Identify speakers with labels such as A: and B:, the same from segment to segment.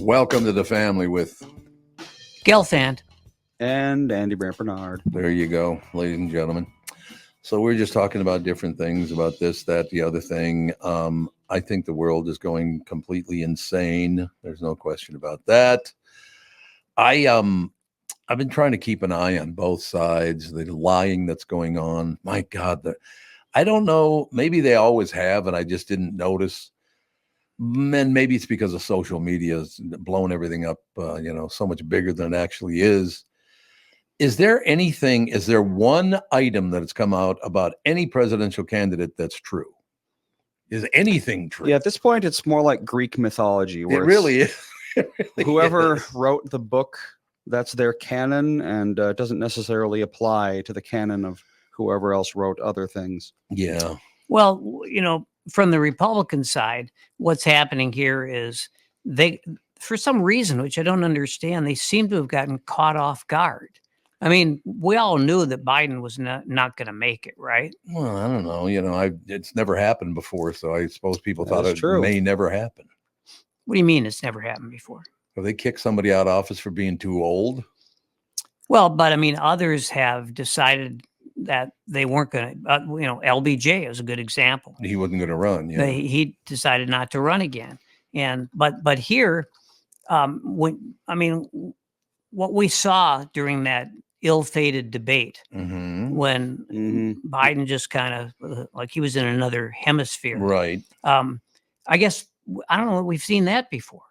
A: Welcome to the family with
B: Gelfand.
C: And Andy Brandt Bernard.
A: There you go, ladies and gentlemen. So we're just talking about different things, about this, that, the other thing. I think the world is going completely insane. There's no question about that. I've been trying to keep an eye on both sides, the lying that's going on. My God, I don't know. Maybe they always have, and I just didn't notice. And maybe it's because of social media has blown everything up, so much bigger than it actually is. Is there one item that has come out about any presidential candidate that's true? Is anything true?
C: Yeah, at this point, it's more like Greek mythology. Where
A: it really is.
C: Whoever wrote the book, that's their canon, and doesn't necessarily apply to the canon of whoever else wrote other things.
A: Yeah.
B: Well, from the Republican side, what's happening here is they, for some reason, which I don't understand, they seem to have gotten caught off guard. I mean, we all knew that Biden was not going to make it, right?
A: Well, I don't know. It's never happened before, so I suppose people thought it
C: true.
A: may never happen.
B: What do you mean it's never happened before?
A: Have they kicked somebody out of office for being too old?
B: Well, but I mean, others have decided that they weren't going to, LBJ is a good example.
A: He wasn't going to run. Yeah.
B: He decided not to run again. But here, what we saw during that ill-fated debate when Biden just kind of like he was in another hemisphere.
A: Right.
B: I guess, I don't know, we've seen that before.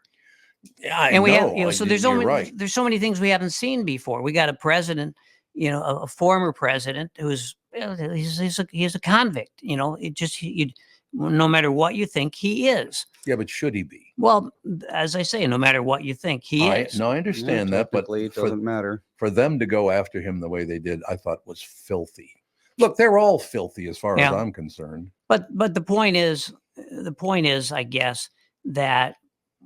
A: Yeah,
B: and we
A: know.
B: have, so there's so many things we haven't seen before. We got a president, a former president who's he's a convict. No matter what you think, he is.
A: Yeah, but should he be?
B: Well, as I say, no matter what you think, he is.
A: No, I understand that, but
C: it doesn't matter.
A: For them to go after him the way they did, I thought was filthy. Look, they're all filthy as far as I'm concerned.
B: But the point is, I guess, that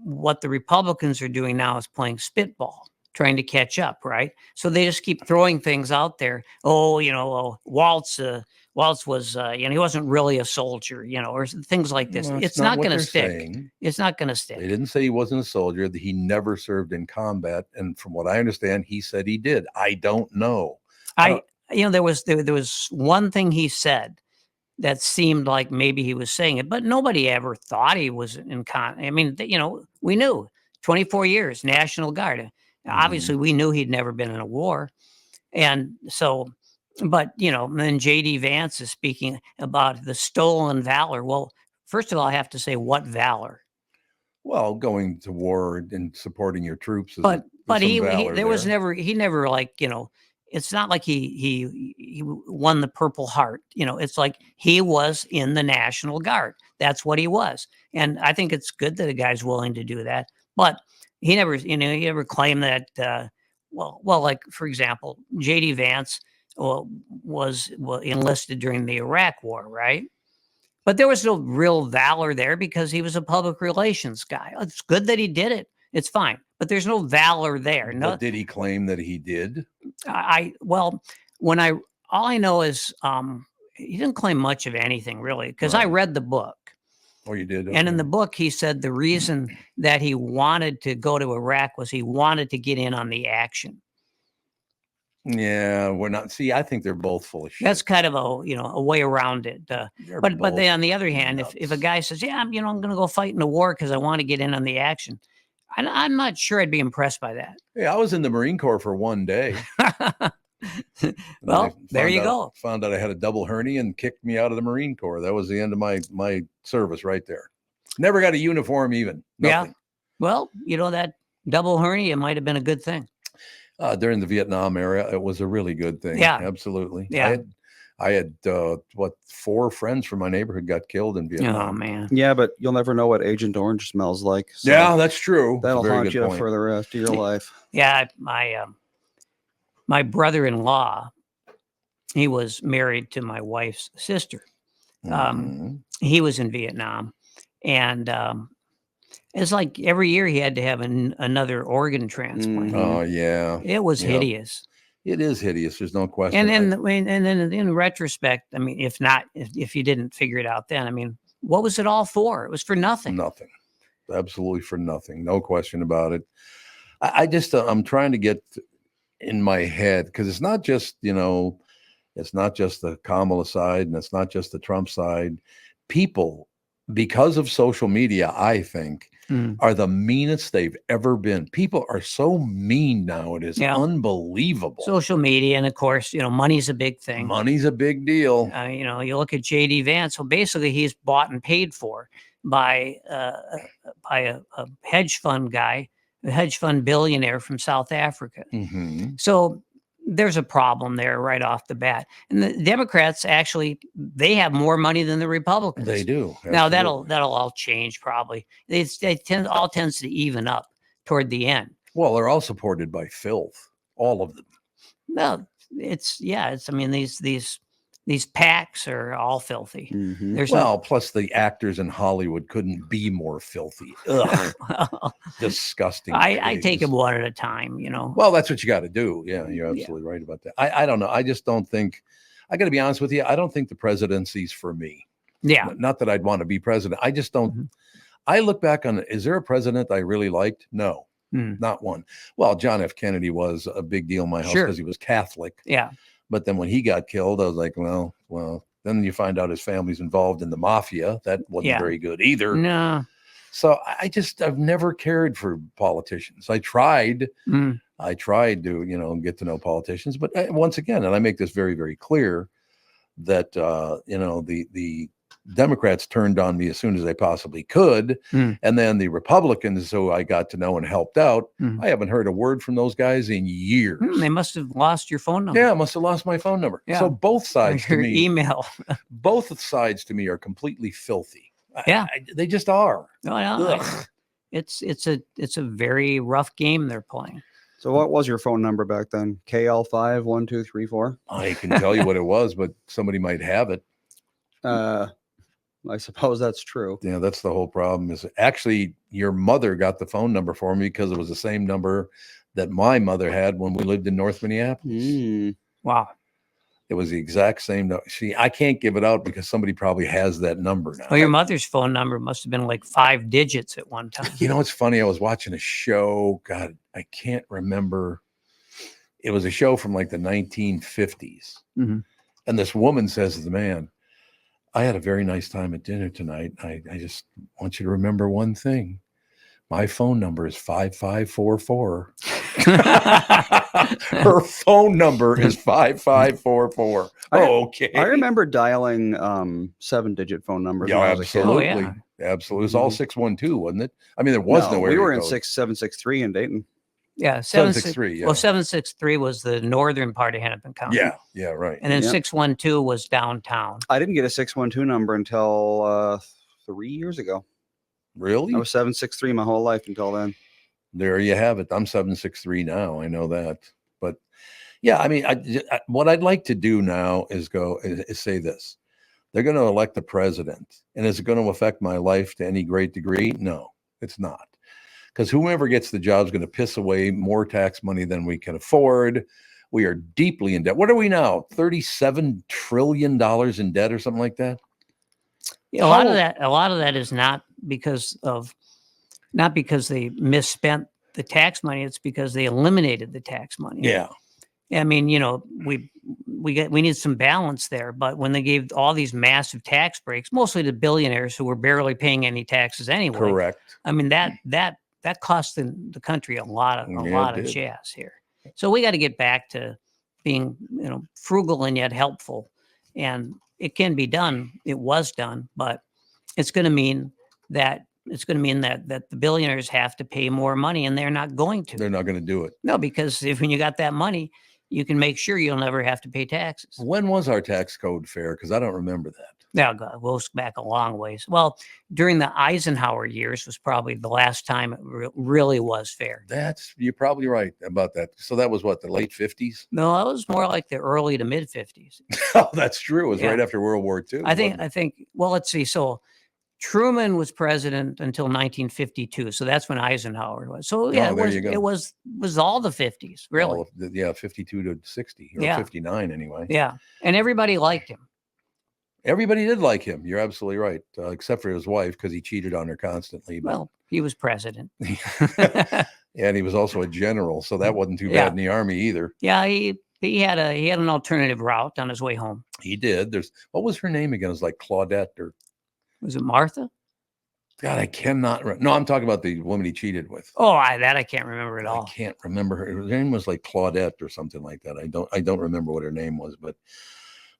B: what the Republicans are doing now is playing spitball, trying to catch up, right? So they just keep throwing things out there. Waltz was, he wasn't really a soldier, or things like this.
A: Well,
B: it's not going to stick.
A: Saying.
B: It's not going to stick.
A: They didn't say he wasn't a soldier. He never served in combat, and from what I understand, he said he did. I don't know.
B: There was one thing he said that seemed like maybe he was saying it, but nobody ever thought he was in we knew 24 years, National Guard. Obviously, we knew he'd never been in a war. And so, but, then J.D. Vance is speaking about the stolen valor. Well, first of all, I have to say, what valor?
A: Well, going to war and supporting your troops.
B: But he never like, it's not like he won the Purple Heart. It's like he was in the National Guard. That's what he was. And I think it's good that a guy's willing to do that. But he never claimed that, like, for example, J.D. Vance was enlisted during the Iraq War, right? But there was no real valor there because he was a public relations guy. It's good that he did it. It's fine. But there's no valor there. No.
A: But did he claim that he did?
B: All I know is he didn't claim much of anything really, because I read the book.
A: Oh, you did? Okay.
B: And in the book, he said the reason that he wanted to go to Iraq was he wanted to get in on the action.
A: Yeah, we're not. See, I think they're both full of shit.
B: That's kind of a way around it. But then on the other hand, if a guy says, yeah, I'm going to go fight in the war because I want to get in on the action, I'm not sure I'd be impressed by that.
A: Yeah, I was in the Marine Corps for one day.
B: Well, there you go.
A: Found out I had a double hernia and kicked me out of the Marine Corps. That was the end of my service right there. Never got a uniform even. Nothing.
B: Yeah. Well, that double hernia might have been a good thing.
A: During the Vietnam era, it was a really good thing.
B: Yeah,
A: absolutely.
B: Yeah,
A: I had 4 friends from my neighborhood got killed in Vietnam.
B: Oh man.
C: Yeah, but you'll never know what Agent Orange smells like.
A: So yeah, that's true.
C: That'll haunt you for the rest of your life.
B: Yeah, my brother-in-law, he was married to my wife's sister. He was in Vietnam, and it's like every year he had to have another organ transplant.
A: Oh yeah,
B: it was hideous.
A: It is hideous. There's no question.
B: And then in retrospect, I mean, if you didn't figure it out then, I mean, what was it all for? It was for nothing.
A: Nothing. absolutely for nothing. No question about it. I just, I'm trying to get in my head, because it's not just, it's not just the Kamala side and it's not just the Trump side. People, because of social media, I think, are the meanest they've ever been. People are so mean now. It is unbelievable.
B: Social media. And of course, money's a big thing.
A: Money's a big deal.
B: You look at J.D. Vance. Well, basically, he's bought and paid for by a hedge fund guy, a hedge fund billionaire from South Africa. So there's a problem there right off the bat. And the Democrats, actually, they have more money than the Republicans.
A: They do.
B: Now that'll all change probably. They tends to even up toward the end.
A: Well, they're all supported by filth, all of them.
B: No, I mean, these PACs are all filthy.
A: Plus the actors in Hollywood couldn't be more filthy. Ugh. Disgusting.
B: I take them one at a time,
A: Well, that's what you got to do. Yeah, you're absolutely right about that. I don't know. I just don't think, I got to be honest with you, I don't think the presidency's for me.
B: Yeah.
A: Not that I'd want to be president. I just don't. I look back on, is there a president I really liked? No, not one. Well, John F. Kennedy was a big deal in my house because he was Catholic.
B: Yeah.
A: But then when he got killed, I was like, well, then you find out his family's involved in the mafia. That wasn't very good either.
B: No.
A: So I've never cared for politicians. I tried to, get to know politicians, but once again, and I make this very, very clear that, the Democrats turned on me as soon as they possibly could. And then the Republicans, who I got to know and helped out, I haven't heard a word from those guys in years.
B: They must have lost your phone number.
A: Yeah, must have lost my phone number. Yeah. So both sides to me,
B: email,
A: both sides to me are completely filthy.
B: Yeah,
A: they just are.
B: It's a very rough game they're playing.
C: So what was your phone number back then? KL51234?
A: I can tell you what it was, but somebody might have it.
C: I suppose that's true.
A: Yeah, that's the whole problem. Is actually your mother got the phone number for me because it was the same number that my mother had when we lived in North Minneapolis.
B: Wow.
A: It was the exact same. I can't give it out because somebody probably has that number now.
B: Well, your mother's phone number must have been like 5 digits at one time.
A: It's funny. I was watching a show. God, I can't remember. It was a show from like the 1950s. And this woman says to the man, I had a very nice time at dinner tonight. I just want you to remember one thing. My phone number is 5544. Her phone number is 5544. Okay.
C: I remember dialing 7-digit phone numbers.
A: Yeah, absolutely. Absolutely. It was all 612, wasn't it? I mean, there was no area
C: we were in
A: code.
C: 6763 in Dayton.
B: Yeah,
A: 763. Yeah.
B: Well, 763 was the northern part of Hennepin County.
A: Yeah, right.
B: And then 612 was downtown.
C: I didn't get a 612 number until 3 years ago.
A: Really?
C: I was 763 my whole life until then.
A: There you have it. I'm 763 now. I know that. But yeah, I mean, what I'd like to do now is say this. They're going to elect the president. And is it going to affect my life to any great degree? No, it's not. Because whoever gets the job is going to piss away more tax money than we can afford. We are deeply in debt. What are we now? $37 trillion in debt or something like that?
B: A lot of that is not because they misspent the tax money. It's because they eliminated the tax money.
A: Yeah.
B: I mean, we need some balance there. But when they gave all these massive tax breaks, mostly to billionaires who were barely paying any taxes anyway.
A: Correct.
B: I mean, that cost the country a lot of jazz here. So we got to get back to being, frugal and yet helpful. And it can be done. It was done, but it's going to mean that the billionaires have to pay more money, and they're not going to.
A: They're not going to do it.
B: No, because when you got that money, you can make sure you'll never have to pay taxes.
A: When was our tax code fair? Because I don't remember that.
B: Yeah, it goes back a long ways. Well, during the Eisenhower years was probably the last time it really was fair.
A: You're probably right about that. So that was what, the late 50s?
B: No, it was more like the early to mid 50s.
A: Oh, that's true. It was right after World War II.
B: I think. Well, let's see. So Truman was president until 1952. So that's when Eisenhower was. So yeah, it was all the 50s, really.
A: 52 to 60 or 59 anyway.
B: Yeah, and everybody liked him.
A: Everybody did like him. You're absolutely right, except for his wife, because he cheated on her constantly. But...
B: Well, he was president.
A: And he was also a general, so that wasn't too
B: Yeah.
A: bad in the Army either.
B: Yeah, he had an alternative route on his way home.
A: He did. What was her name again? It was like Claudette, or
B: was it Martha?
A: God, I cannot. No, I'm talking about the woman he cheated with.
B: Oh, I can't remember at all.
A: I can't remember her. Her name was like Claudette or something like that. I don't remember what her name was, but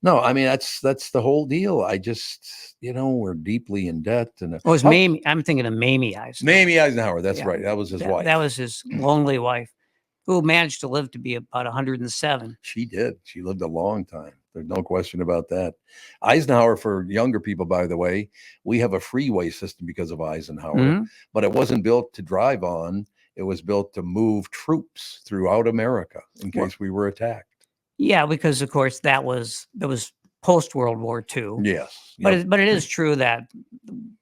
A: no, I mean that's the whole deal. I just, we're deeply in debt. And
B: it was Mamie. I'm thinking of Mamie Eisenhower.
A: Mamie Eisenhower. That's right. That was his wife.
B: That was his lonely wife, who managed to live to be about 107.
A: She did. She lived a long time. There's no question about that. Eisenhower, for younger people, by the way, we have a freeway system because of Eisenhower, but it wasn't built to drive on. It was built to move troops throughout America in case we were attacked.
B: Yeah, because of course that was post World War II.
A: Yes,
B: but it is true that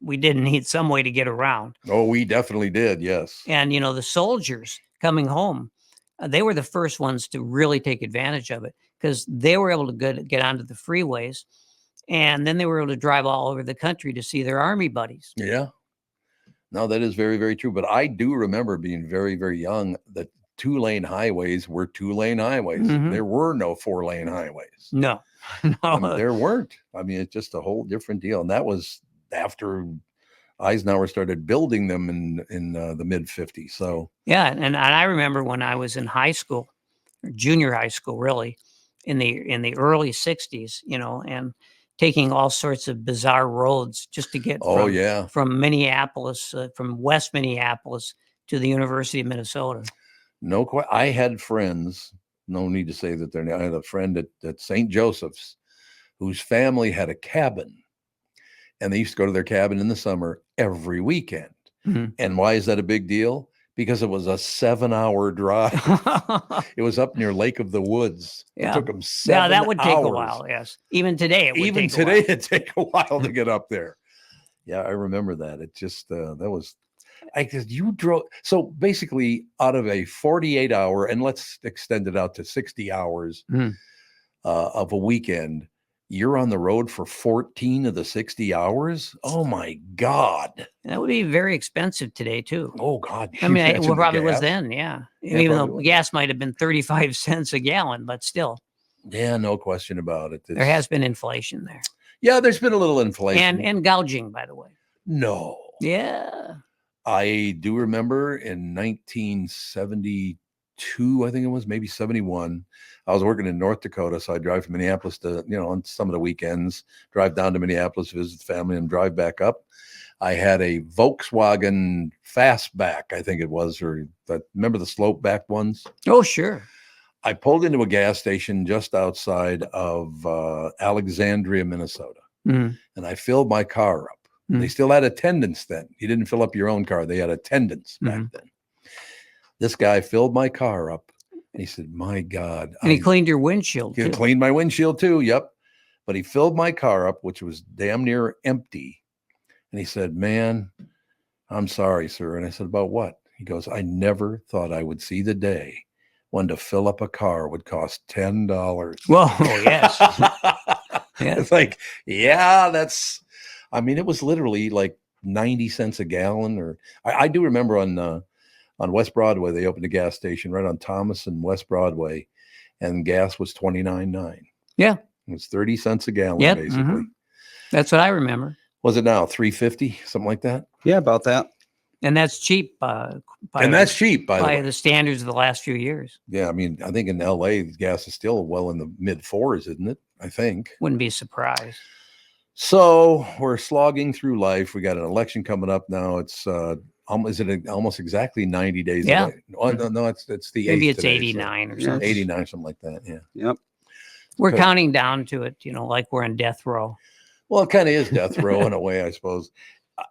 B: we did need some way to get around.
A: Oh, we definitely did. Yes,
B: and the soldiers coming home, they were the first ones to really take advantage of it, because they were able to get onto the freeways, and then they were able to drive all over the country to see their Army buddies.
A: Yeah, no, that is very, very true. But I do remember being very, very young that 2-lane highways were 2-lane highways. There were no 4-lane highways.
B: No, no,
A: I mean, there weren't. I mean, it's just a whole different deal. And that was after Eisenhower started building them in the mid 50s. So
B: yeah, and I remember when I was in high school, or junior high school, really, in the early 60s, and taking all sorts of bizarre roads just to get from Minneapolis, from West Minneapolis to the University of Minnesota.
A: No, I had friends. No need to say that they're. I had a friend at St. Joseph's whose family had a cabin, and they used to go to their cabin in the summer every weekend. And why is that a big deal? Because it was a 7-hour drive. It was up near Lake of the Woods.
B: Yeah.
A: It took them 7 hours.
B: Yeah, that would take a while. Yes, even today it would.
A: It'd take a while to get up there. Yeah, I remember that. It just that was. I guess you drove. So basically, out of a 48-hour, and let's extend it out to 60 hours of a weekend, you're on the road for 14 of the 60 hours. Oh my God.
B: That would be very expensive today too.
A: Oh God.
B: I mean, it probably was then. Yeah. Even though gas might have been 35 cents a gallon, but still.
A: Yeah, no question about it.
B: There has been inflation there.
A: Yeah, there's been a little inflation.
B: And gouging, by the way.
A: No.
B: Yeah.
A: I do remember in 1972, I think it was, maybe 71. I was working in North Dakota, so I drive from Minneapolis to, on some of the weekends, drive down to Minneapolis, visit the family, and drive back up. I had a Volkswagen Fastback, I think it was, remember the slope back ones?
B: Oh, sure.
A: I pulled into a gas station just outside of Alexandria, Minnesota, and I filled my car up. They still had attendants then. You didn't fill up your own car. They had attendants back then. This guy filled my car up, and he said, my God.
B: And he cleaned your windshield,
A: too. He cleaned my windshield, too. Yep. But he filled my car up, which was damn near empty. And he said, man, I'm sorry, sir. And I said, about what? He goes, I never thought I would see the day when to fill up a car would cost $10.
B: Whoa, yes.
A: It's like, yeah, I mean, it was literally like 90 cents a gallon. Or I do remember on West Broadway, they opened a gas station right on Thomas and West Broadway, and gas was $29.9.
B: Yeah.
A: It was 30 cents a gallon, basically.
B: That's what I remember.
A: Was it now $3.50, something like that?
C: Yeah, about that.
B: And that's cheap.
A: That's cheap, by
B: the standards of the last few years.
A: Yeah, I mean, I think in LA, gas is still well in the mid 4s, isn't it? I think.
B: Wouldn't be surprised.
A: So we're slogging through life. We got an election coming up now. It's almost exactly 90 days away? Oh, no, it's the
B: maybe
A: 8th
B: it's
A: today,
B: 89 or something.
A: 89, something like that. Yeah.
C: Yep.
B: We're counting down to it, like we're in death row.
A: Well, it kind of is death row in a way, I suppose.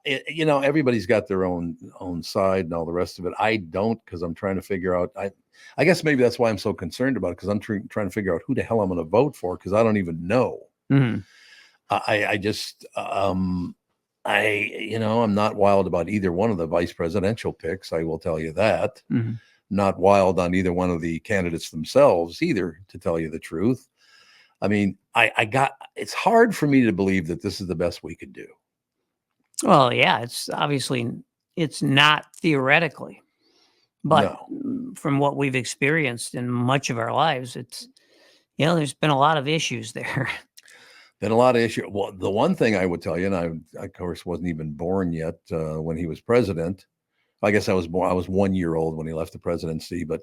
A: Everybody's got their own side and all the rest of it. I don't, because I'm trying to figure out. I guess maybe that's why I'm so concerned about it, because I'm trying to figure out who the hell I'm going to vote for, because I don't even know. I'm not wild about either one of the vice presidential picks. I will tell you that. Not wild on either one of the candidates themselves either, to tell you the truth. I mean, it's hard for me to believe that this is the best we could do.
B: Well, yeah, it's obviously it's not theoretically, but from what we've experienced in much of our lives, it's there's been a lot of issues there.
A: Been a lot of issues. Well, the one thing I would tell you, and I of course wasn't even born yet when he was president. I guess I was 1 year old when he left the presidency, but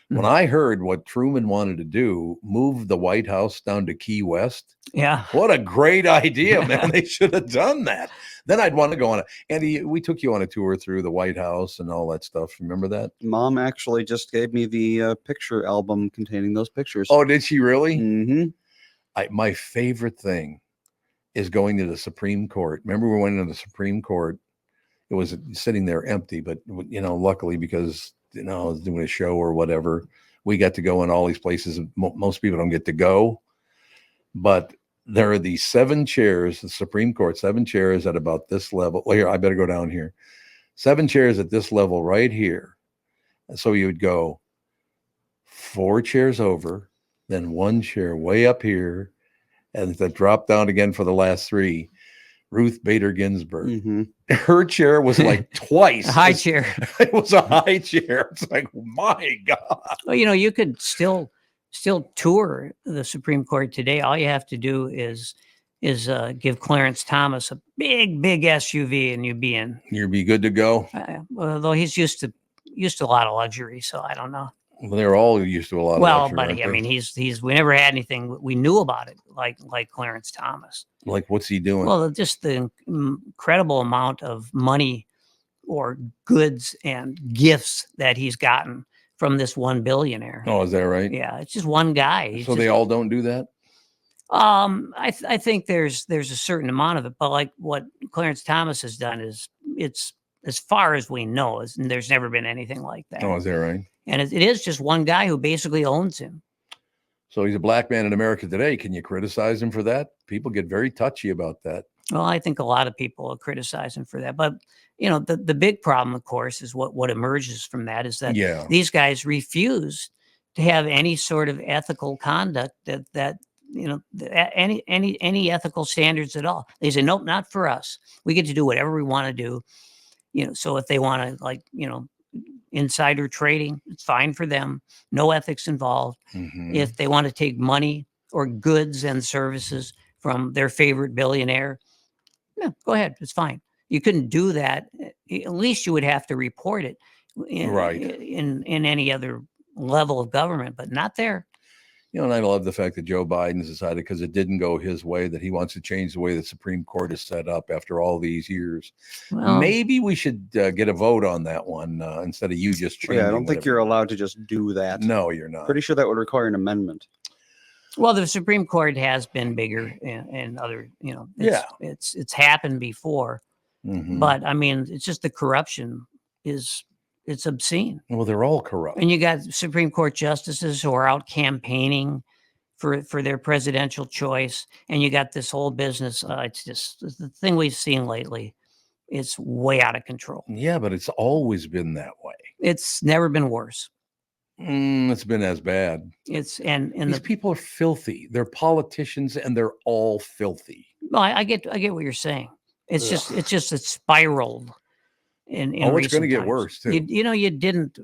A: when I heard what Truman wanted to do, move the White House down to Key West.
B: Yeah.
A: What a great idea, man. They should have done that. Then I'd want to go on it. Andy, we took you on a tour through the White House and all that stuff. Remember that?
C: Mom actually just gave me the picture album containing those pictures.
A: Oh, did she really?
C: Mm-hmm.
A: My favorite thing is going to the Supreme Court. Remember we went into the Supreme Court? It was sitting there empty, but luckily because I was doing a show or whatever, we got to go in all these places. Most people don't get to go, but there are these 7 chairs, the Supreme Court, 7 chairs at about this level. Well, here, I better go down here. 7 chairs at this level right here. So you would go 4 chairs over, then 1 chair way up here, and then drop down again for the last 3. Ruth Bader Ginsburg.
C: Mm-hmm.
A: Her chair was like twice.
B: A high chair.
A: It was a high chair. It's like, my God.
B: Well, you could still tour the Supreme Court today. All you have to do is give Clarence Thomas a big SUV, and you'd be in.
A: You'd be good to go.
B: Although he's used to a lot of luxury, so I don't know.
A: Well, they're all used to a lot of luxury.
B: Well, but I mean, we never had anything we knew about it like Clarence Thomas.
A: Like, what's he doing?
B: Well, just the incredible amount of money or goods and gifts that he's gotten from this one billionaire.
A: Oh, is that right?
B: Yeah, it's just one guy.
A: So they all don't do that?
B: I think there's a certain amount of it, but like what Clarence Thomas has done it's as far as we know, there's never been anything like that.
A: Oh, is that right?
B: And it is just one guy who basically owns him.
A: So he's a black man in America today. Can you criticize him for that? People get very touchy about that.
B: Well, I think a lot of people criticize him for that. But, the big problem, of course, is what emerges from that is that these guys refuse to have any sort of ethical conduct that any ethical standards at all. They say, nope, not for us. We get to do whatever we want to do. So if they want to insider trading, it's fine for them. No ethics involved.
A: Mm-hmm.
B: If they want to take money or goods and services from their favorite billionaire, go ahead. It's fine. You couldn't do that. At least you would have to report it in any other level of government, but not there.
A: And I love the fact that Joe Biden's decided, because it didn't go his way, that he wants to change the way the Supreme Court is set up after all these years. Well, maybe we should get a vote on that one instead of you just changing.
C: Yeah, I don't think you're allowed to just do that.
A: No, you're not.
C: Pretty sure that would require an amendment.
B: Well, the Supreme Court has been bigger and other, it's happened before.
A: Mm-hmm.
B: But I mean, it's just the corruption it's obscene.
A: Well, they're all corrupt.
B: And you got Supreme Court justices who are out campaigning for their presidential choice. And you got this whole business. It's just the thing we've seen lately. It's way out of control.
A: Yeah, but it's always been that way.
B: It's never been worse.
A: It's been as bad.
B: And
A: these people are filthy. They're politicians and they're all filthy.
B: Well, I get what you're saying. It's just spiraled.
A: It's going to get worse too.
B: You didn't,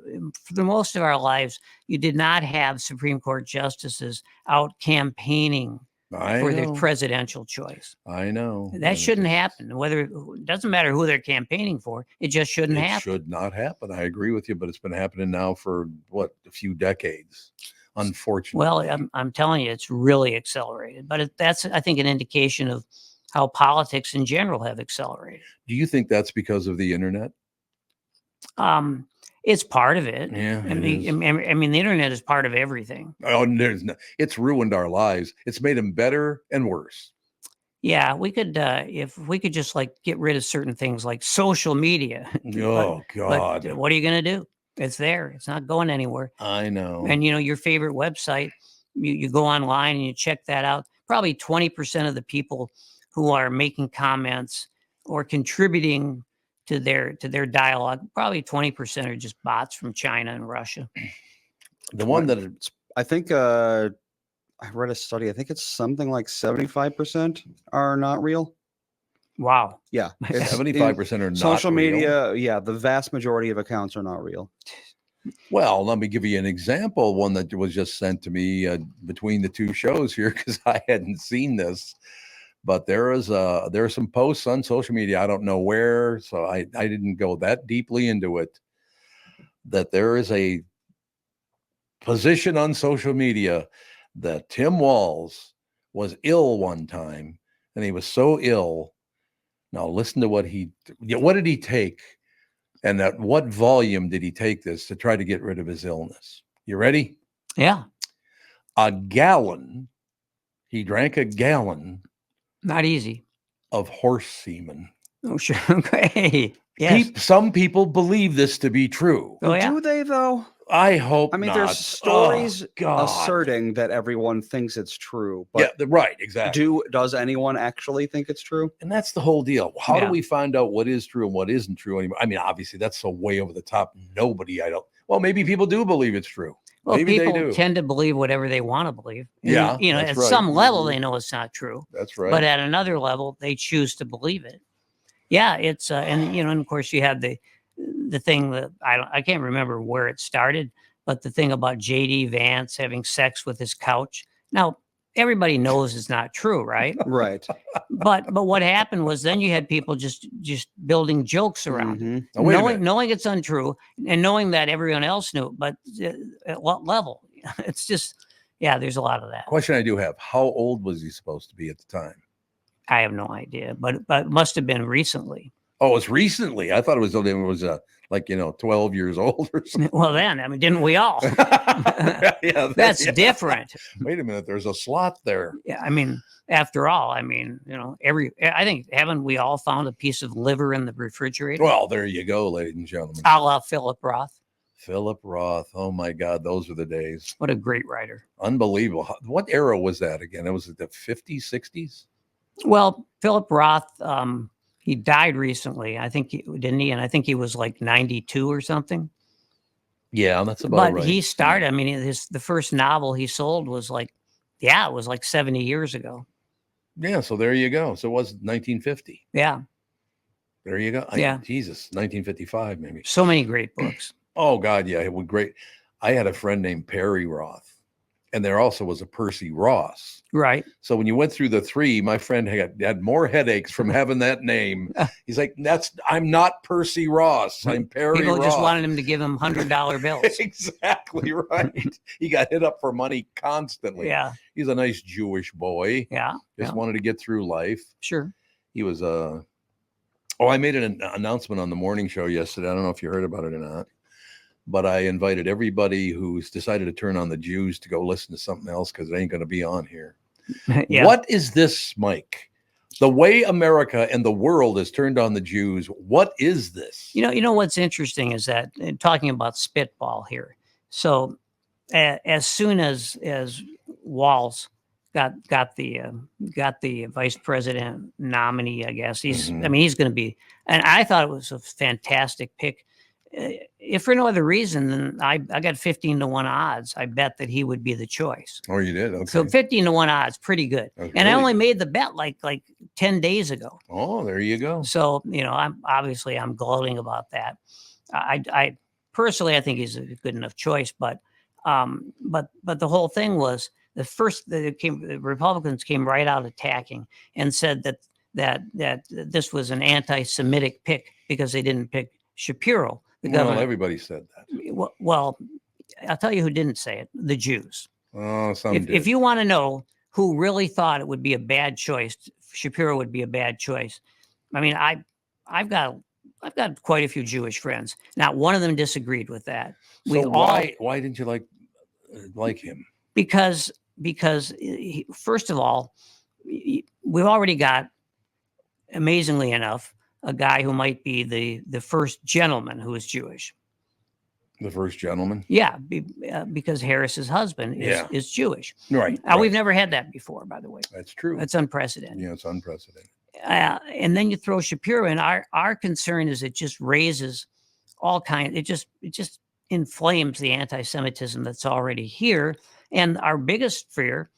B: for the most of our lives, you did not have Supreme Court justices out campaigning for their presidential choice.
A: I know.
B: That shouldn't happen. It doesn't matter who they're campaigning for. It just shouldn't happen.
A: It should not happen. I agree with you, but it's been happening now for a few decades, unfortunately.
B: Well, I'm telling you, it's really accelerated, but that's, I think, an indication of how politics in general have accelerated.
A: Do you think that's because of the internet?
B: It's part of it.
A: Yeah.
B: I mean, the internet is part of everything.
A: Oh, it's ruined our lives. It's made them better and worse.
B: Yeah, we could, if we could just get rid of certain things like social media.
A: Oh, God.
B: But what are you going to do? It's there. It's not going anywhere.
A: I know.
B: And, your favorite website, you go online and you check that out. Probably 20% of the people who are making comments or contributing to their dialogue, probably 20% are just bots from China and Russia.
C: The one that I think I read a study. I think it's something like 75% are not real.
B: Wow.
C: Yeah, it's
A: 75% are not
C: social
A: real.
C: media. Yeah, the vast majority of accounts are not real.
A: Well, let me give you an example. One that was just sent to me between the two shows here because I hadn't seen this. But there are some posts on social media. I don't know where, so I didn't go that deeply into it. That there is a position on social media that Tim Walz was ill one time, and he was so ill. Now listen to what did he take, and at what volume did he take this to try to get rid of his illness? You ready?
B: Yeah.
A: A gallon. He drank a gallon.
B: Not easy.
A: Of horse semen.
B: Oh, sure. Okay. Yes.
A: Some people believe this to be true.
B: Oh, yeah.
C: Do they though?
A: I hope
C: I mean,
A: not.
C: there's stories
A: God.
C: asserting that everyone thinks it's true.
A: Yeah,
C: But
A: right, exactly.
C: does anyone actually think it's true?
A: And that's the whole deal. How do
B: Yeah.
A: we find out what is true and what isn't true anymore? I mean, obviously, that's so way over the top. Well, maybe people do believe it's true.
B: Well,
A: Maybe they
B: people
A: do.
B: tend to believe whatever they want to believe. And,
A: Yeah,
B: you know,
A: that's
B: at
A: right.
B: some level, they know it's not true.
A: That's right.
B: But at another level, they choose to believe it. Yeah, it's and you know, and of course, you have the thing that I can't remember where it started, but the thing about J.D. Vance having sex with his couch. Now, everybody knows it's not true, right?
C: Right.
B: But what happened was then you had people just building jokes around it,
A: Now, wait a minute.
B: knowing it's untrue and knowing that everyone else knew. But at what level? It's just, yeah, there's a lot of that.
A: Question I do have: how old was he supposed to be at the time?
B: I have no idea, but it must have been recently.
A: Oh, it's recently. I thought it was like 12 years old or something.
B: Well, then, I mean, didn't we all?
A: Yeah,
B: That's different.
A: Wait a minute, there's a slot there.
B: Yeah, I mean, after all, I mean, I think, haven't we all found a piece of liver in the refrigerator?
A: Well, there you go, ladies and gentlemen.
B: A la Philip Roth.
A: Philip Roth. Oh my God, those were the days.
B: What a great writer.
A: Unbelievable. What era was that again? It was the 50s, 60s?
B: Well, Philip Roth, he died recently. I think didn't he? And I think he was like 92 or something.
A: Yeah, that's about right.
B: But he started. I mean, the first novel he sold was like, it was like 70 years ago.
A: Yeah, so there you go. So it was 1950.
B: Yeah.
A: There you go. Jesus, 1955 maybe.
B: So many great books.
A: Oh God, yeah, it was great. I had a friend named Perry Roth, and there also was a Percy Ross.
B: Right.
A: So when you went through the three, my friend had more headaches from having that name. He's like, I'm not Percy Ross. I'm Perry
B: People
A: Roth.
B: just wanted him to give him $100 bills.
A: Exactly right. He got hit up for money constantly.
B: Yeah.
A: He's a nice Jewish boy.
B: Yeah.
A: Just wanted to get through life.
B: Sure.
A: He was I made an announcement on the morning show yesterday. I don't know if you heard about it or not. But I invited everybody who's decided to turn on the Jews to go listen to something else because it ain't going to be on here. Yeah. What is this, Mike? The way America and the world has turned on the Jews. What is this?
B: You know what's interesting is that talking about spitball here. So as soon as Walz got the vice president nominee, I guess he's going to be. And I thought it was a fantastic pick. If for no other reason, then I got 15-1 odds. I bet that he would be the choice.
A: Oh, you did? Okay.
B: So 15-1 odds, pretty good. Okay. And I only made the bet like 10 days ago.
A: Oh, there you go.
B: So, I'm gloating about that. I personally, I think he's a good enough choice, but the whole thing was the Republicans came right out attacking and said that this was an anti-Semitic pick because they didn't pick Shapiro.
A: Well, everybody said that.
B: Well, I'll tell you who didn't say it: the Jews.
A: Oh, some did.
B: If you want to know who really thought it would be a bad choice, Shapiro would be a bad choice. I mean, I've got quite a few Jewish friends. Not one of them disagreed with that.
A: So why didn't you like him?
B: Because first of all, we've already got, amazingly enough, a guy who might be the first gentleman who is Jewish.
A: The first gentleman?
B: Yeah, because Harris's husband is Jewish.
A: Right.
B: We've never had that before, by the way.
A: That's true.
B: It's unprecedented.
A: Yeah, it's unprecedented.
B: And then you throw Shapiro in. Our concern is it just raises all kinds. It just inflames the anti-Semitism that's already here. And our biggest fear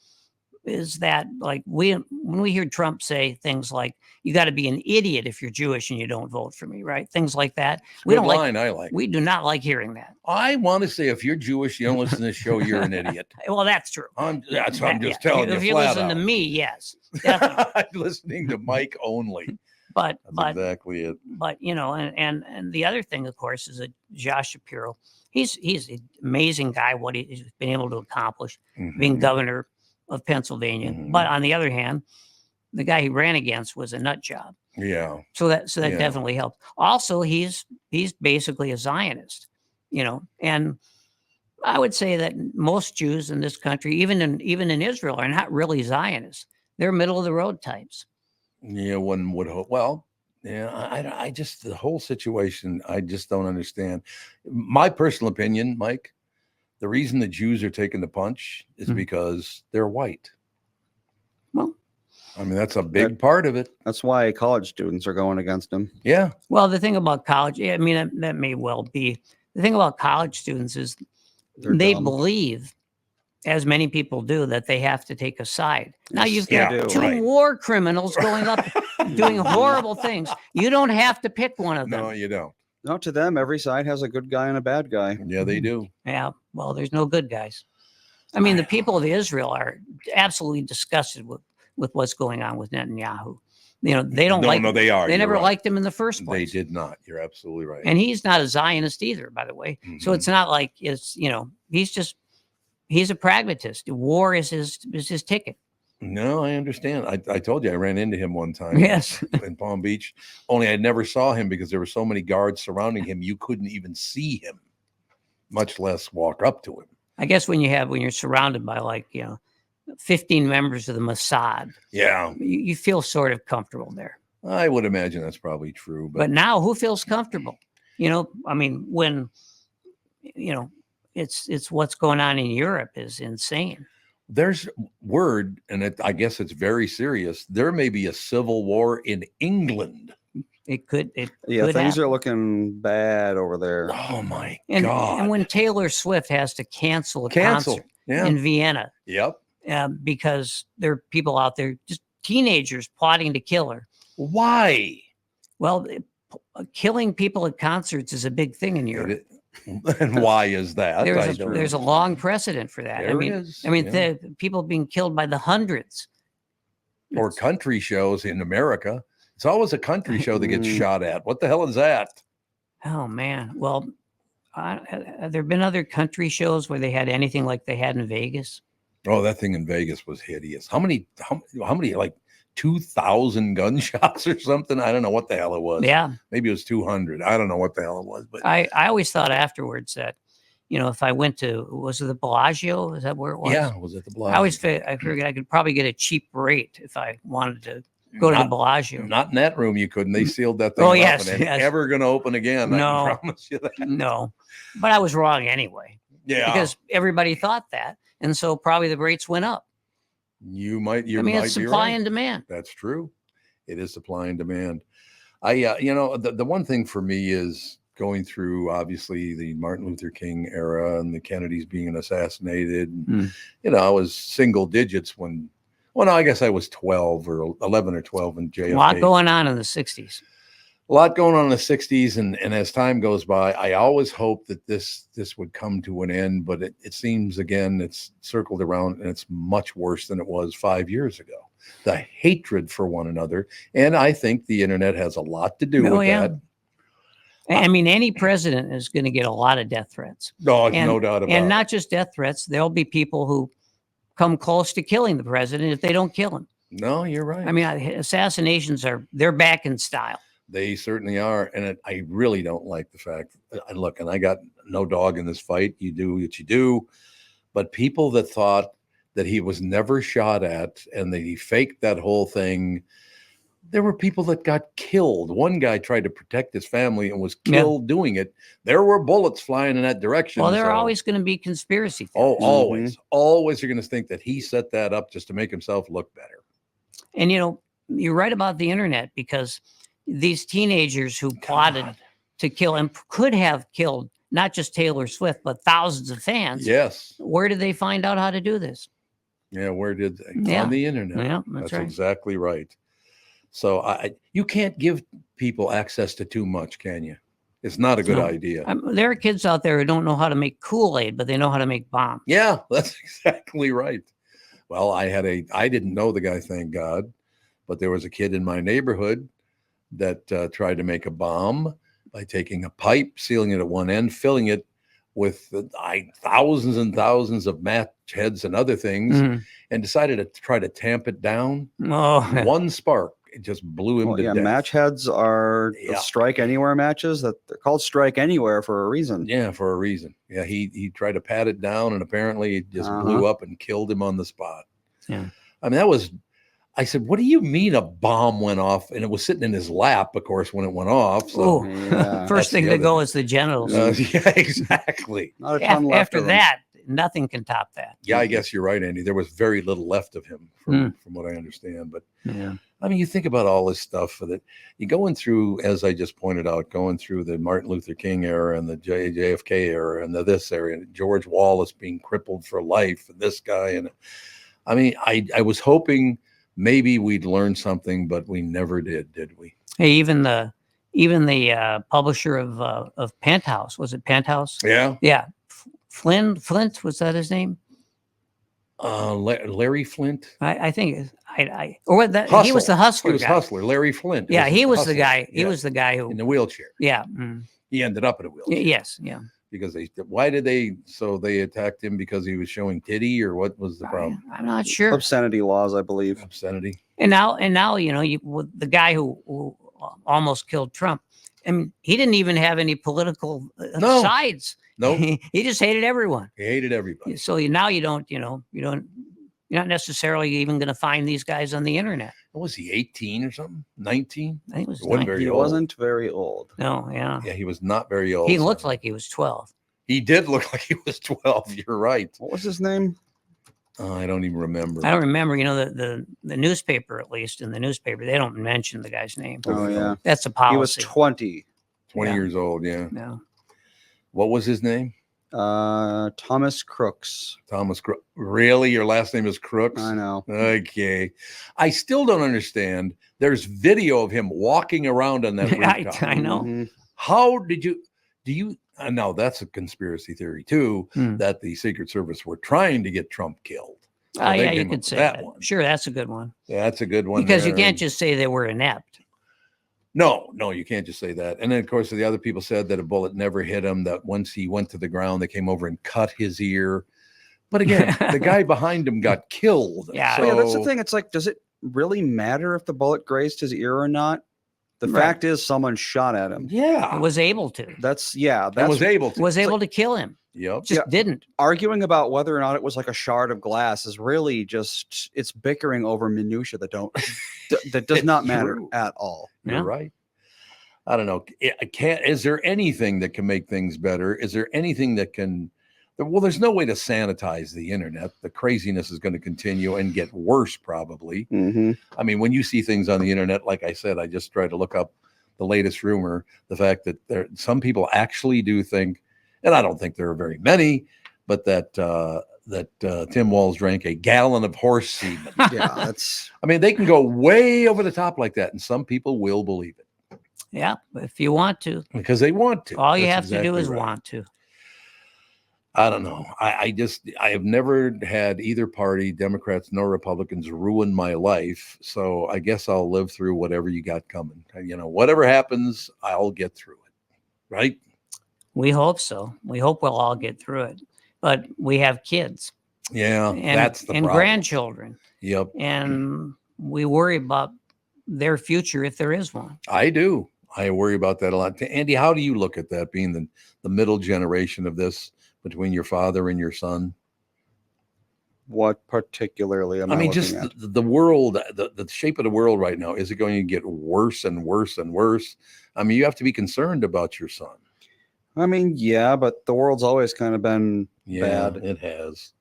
B: is that like when we hear Trump say things like, you got to be an idiot if you're Jewish and you don't vote for me, right? Things like that. We don't
A: line, I like.
B: We do not like hearing that.
A: I want to say, if you're Jewish, you don't listen to this show, you're an idiot.
B: Well, that's true.
A: I'm just telling you.
B: If you listen to me, yes.
A: I'm listening to Mike only.
B: But
A: exactly it.
B: But and the other thing, of course, is that Josh Shapiro. He's an amazing guy. What he's been able to accomplish, being governor of Pennsylvania. But on the other hand, the guy he ran against was a nut job.
A: Yeah.
B: So that definitely helped. Also, he's basically a Zionist, and I would say that most Jews in this country, even in Israel, are not really Zionists. They're middle of the road types.
A: Yeah, one would hope. Well, yeah, I just, the whole situation, I just don't understand. My personal opinion, Mike, the reason the Jews are taking the punch is because they're white.
B: Well,
A: I mean, that's a big part of it.
C: That's why college students are going against him.
A: Yeah.
B: Well, the thing about college, I mean, that may well be. The thing about college students is they believe, as many people do, that they have to take a side. Now you've got two war criminals going up doing horrible things. You don't have to pick one of them.
A: No, you don't.
C: No, to them, every side has a good guy and a bad guy.
A: Yeah, they do.
B: Yeah, well, there's no good guys. I mean, the people of Israel are absolutely disgusted with what's going on with Netanyahu. They don't like.
A: No, they are.
B: They never liked him in the first place.
A: They did not. You're absolutely right.
B: And he's not a Zionist either, by the way. So it's not like he's a pragmatist. War is his ticket.
A: No, I understand. I told you I ran into him one time.
B: Yes.
A: In Palm Beach. Only I never saw him because there were so many guards surrounding him. You couldn't even see him, much less walk up to him.
B: I guess when you're surrounded by 15 members of the Mossad.
A: Yeah.
B: You feel sort of comfortable there.
A: I would imagine that's probably true.
B: But now who feels comfortable? I mean, when, it's what's going on in Europe is insane.
A: There's word, and I guess it's very serious. There may be a civil war in England.
B: It could.
C: Things
B: happen.
C: are looking bad over there.
A: Oh my
B: God! And when Taylor Swift has to cancel a concert in Vienna, because there are people out there, just teenagers plotting to kill her.
A: Why?
B: Well, killing people at concerts is a big thing in Europe.
A: And why is that?
B: There's a long precedent for that. The people being killed by the hundreds.
A: Or country shows in America. It's always a country show that gets shot at. What the hell is that?
B: Oh man. Well, have there been other country shows where they had anything like they had in Vegas?
A: Oh, that thing in Vegas was hideous. How many like 2,000 gunshots or something? I don't know what the hell it was.
B: Yeah.
A: Maybe it was 200. I don't know what the hell it was. But
B: I always thought afterwards that, if I went to, was it the Bellagio? Is that where it was?
A: Yeah, was it the Bellagio?
B: I figured I could probably get a cheap rate if I wanted to go to the Bellagio.
A: Not in that room you couldn't. They sealed that thing up and it ain't ever going to open again.
B: No.
A: I can promise you that.
B: No. But I was wrong anyway.
A: Yeah.
B: Because everybody thought that. And so probably the rates went up.
A: It's
B: supply and demand.
A: That's true. It is supply and demand. The one thing for me is going through, obviously, the Martin Luther King era and the Kennedys being assassinated. I was single digits when, I guess I was 12 or 11 or 12 in JFK.
B: A lot going on in the 60s.
A: A lot going on in the 60s. And as time goes by, I always hope that this would come to an end. But it seems, again, it's circled around and it's much worse than it was 5 years ago. The hatred for one another. And I think the internet has a lot to do with that.
B: I mean, any president is going to get a lot of death threats.
A: No, no doubt about it.
B: And not just death threats. There'll be people who come close to killing the president if they don't kill him.
A: No, you're right.
B: I mean, assassinations they're back in style.
A: They certainly are. And I really don't like the fact, look, and I got no dog in this fight. You do what you do. But people that thought that he was never shot at and that he faked that whole thing, there were people that got killed. One guy tried to protect his family and was killed doing it. There were bullets flying in that direction.
B: Well, there are always going to be conspiracy theories.
A: Oh, always. Always you're going to think that he set that up just to make himself look better.
B: And, you're right about the internet, because these teenagers who plotted to kill and could have killed not just Taylor Swift, but thousands of fans.
A: Yes.
B: Where did they find out how to do this?
A: Yeah, where did they?
B: Yeah.
A: On the internet.
B: Yeah, that's right.
A: exactly right. So you can't give people access to too much, can you? It's not a good
B: No.
A: idea.
B: There are kids out there who don't know how to make Kool-Aid, but they know how to make bombs.
A: Yeah, that's exactly right. Well, I didn't know the guy, thank God, but there was a kid in my neighborhood that tried to make a bomb by taking a pipe, sealing it at one end, filling it with thousands and thousands of match heads and other things, and decided to try to tamp it down.
B: Oh,
A: One spark, it just blew him to death.
C: Match heads are the strike anywhere matches that they're called strike anywhere for a reason.
A: Yeah, for a reason. Yeah, he tried to pat it down, and apparently it just blew up and killed him on the spot.
B: Yeah.
A: I mean, I said, what do you mean a bomb went off? And it was sitting in his lap, of course, when it went off. So
B: first thing to go is the genitals.
A: Yeah, exactly.
C: Not a ton left
B: After
C: of
B: that, nothing can top that.
A: Yeah, I guess you're right, Andy. There was very little left of him, from what I understand. But I mean, you think about all this stuff that you're going through, as I just pointed out, going through the Martin Luther King era and the JFK era and this era, and George Wallace being crippled for life, and this guy. And I mean, I was hoping maybe we'd learn something, but we never did we?
B: Hey, even the publisher of Penthouse, was it Penthouse?
A: Yeah.
B: Yeah. Flint, was that his name?
A: Larry Flint.
B: I think he was the Hustler.
A: He was
B: guy.
A: Hustler. Larry Flint.
B: Yeah, he was
A: Hustler.
B: the guy. He
A: Yeah.
B: was the guy who
A: in the wheelchair.
B: Yeah.
A: He ended up in a wheelchair.
B: Yes. Yeah.
A: Because they attacked him because he was showing titty, or what was the problem?
B: I'm not sure.
C: Obscenity laws, I believe.
A: Obscenity.
B: And now, the guy who almost killed Trump. I mean, he didn't even have any political sides.
A: No,
B: he just hated everyone.
A: He hated everybody.
B: So now you're not necessarily even going to find these guys on the internet.
A: What was he, 18 or something? 19?
B: I think it was.
C: He wasn't very old.
B: No, yeah.
A: Yeah, he was not very old.
B: He looked like he was 12.
A: He did look like he was 12. You're right.
C: What was his name?
A: I don't even remember.
B: I don't remember. The newspaper, at least in the newspaper, they don't mention the guy's name.
C: Oh yeah,
B: that's a policy.
C: He was 20
A: years old. Yeah.
B: No.
A: What was his name?
C: Thomas Crooks.
A: Thomas Crooks. Really? Your last name is Crooks?
C: I know.
A: Okay. I still don't understand. There's video of him walking around on that rooftop.
B: I know.
A: Mm-hmm. How do you no, that's a conspiracy theory too, that the Secret Service were trying to get Trump killed.
B: So yeah, you could say that one. Sure, that's a good one.
A: Yeah, that's a good one.
B: Because you can't just say they were inept.
A: No, you can't just say that. And then, of course, the other people said that a bullet never hit him, that once he went to the ground, they came over and cut his ear. But again, the guy behind him got killed.
B: Yeah.
C: So, that's the thing. It's like, does it really matter if the bullet grazed his ear or not? The fact is someone shot at him.
A: Yeah.
B: Was able to.
C: Was
B: able to kill him.
A: Yep.
B: Just didn't.
C: Arguing about whether or not it was like a shard of glass is really just, it's bickering over minutia that does not matter at all.
A: You're right. I don't know. Is there anything that can make things better? Is there anything that can, well, there's no way to sanitize the internet. The craziness is going to continue and get worse probably.
C: Mm-hmm.
A: I mean, when you see things on the internet, like I said, I just tried to look up the latest rumor, the fact that some people actually do think, and I don't think there are very many, but that Tim Walz drank a gallon of horse semen.
C: Yeah,
A: I mean, they can go way over the top like that, and some people will believe it.
B: Yeah, if you want to.
A: Because they want to.
B: All you have to do is want to.
A: I don't know. I have never had either party, Democrats nor Republicans, ruin my life. So I guess I'll live through whatever you got coming. Whatever happens, I'll get through it. Right?
B: We hope so. We hope we'll all get through it. But we have kids.
A: Yeah, that's the problem.
B: Grandchildren.
A: Yep.
B: And we worry about their future if there is one.
A: I do. I worry about that a lot. Andy, how do you look at that, being the middle generation of this between your father and your son?
C: What particularly am I
A: mean, just the world, the shape of the world right now, is it going to get worse and worse and worse? I mean, you have to be concerned about your son.
C: I mean, yeah, but the world's always kind of been bad.
A: It has.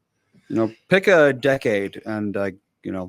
C: Pick a decade and,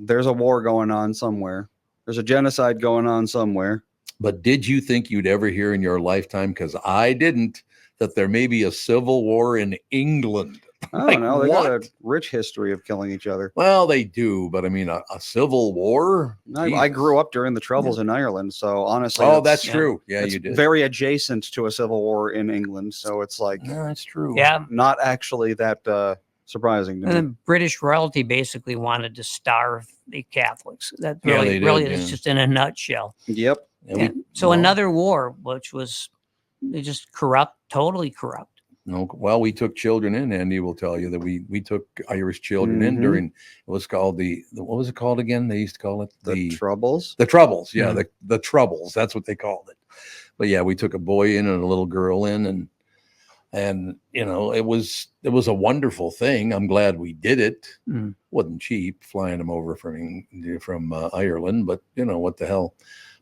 C: there's a war going on somewhere. There's a genocide going on somewhere.
A: But did you think you'd ever hear in your lifetime, because I didn't, that there may be a civil war in England?
C: Oh,
A: Like,
C: no, they got a
A: what?
C: rich history of killing each other.
A: Well, they do, but I mean, a civil war.
C: I grew
A: Jesus.
C: up during the Troubles in Ireland, so honestly,
A: Oh, that's
B: yeah.
A: true. Yeah,
C: it's
A: you did.
C: very adjacent to a civil war in England. So it's like
A: No, that's true.
B: Yeah.
C: not actually that surprising to
B: And
C: me.
B: the British royalty basically wanted to starve the Catholics. That
A: Yeah,
B: really,
A: they did,
B: really
A: yeah.
B: is just in a nutshell.
C: Yep.
A: And we-
B: And so
A: well,
B: another war, which was just corrupt, totally corrupt.
A: No, well, we took children in. Andy will tell you that we took Irish children in
C: Mhm.
A: during it was called the what was it called again? They used to call it
C: The Troubles.
A: the Troubles. Yeah,
B: Mhm.
A: the Troubles. That's what they called it. But yeah, we took a boy in and a little girl in, and you know it was a wonderful thing. I'm glad we did it.
B: Mm.
A: Wasn't cheap flying them over from Ireland, but you know what the hell.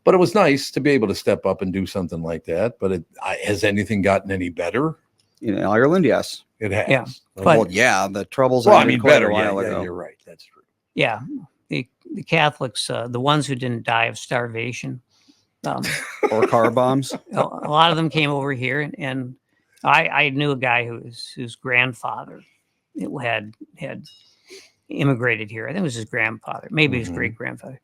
A: But it was nice to be able to step up and do something like that. But has anything gotten any better?
C: In Ireland, yes.
A: It has.
B: Yeah,
A: Well,
B: but-
C: Well, yeah, the Troubles
A: well, I
C: ended
A: mean,
C: quite
A: better.
C: a while
A: Yeah,
C: ago.
A: you're right. That's true.
B: Yeah, the Catholics, the ones who didn't die of starvation,
C: Or car bombs.
B: a lot of them came over here, and I knew a guy whose grandfather had immigrated here. I think it was his grandfather, maybe his
A: Mhm.
B: great grandfather,